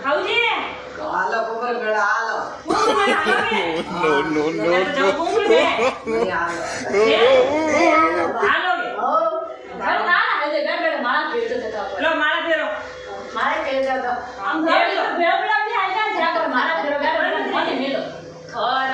ખાવજે હાલો કુંવર મેળા હાલો નો હાલો લો મારા ફેરો મારે કહી દો આમ ભેળ ભેળ ભેળ આવી જાય જરા મારા ફેરો ગાડો મને મેલો ઘર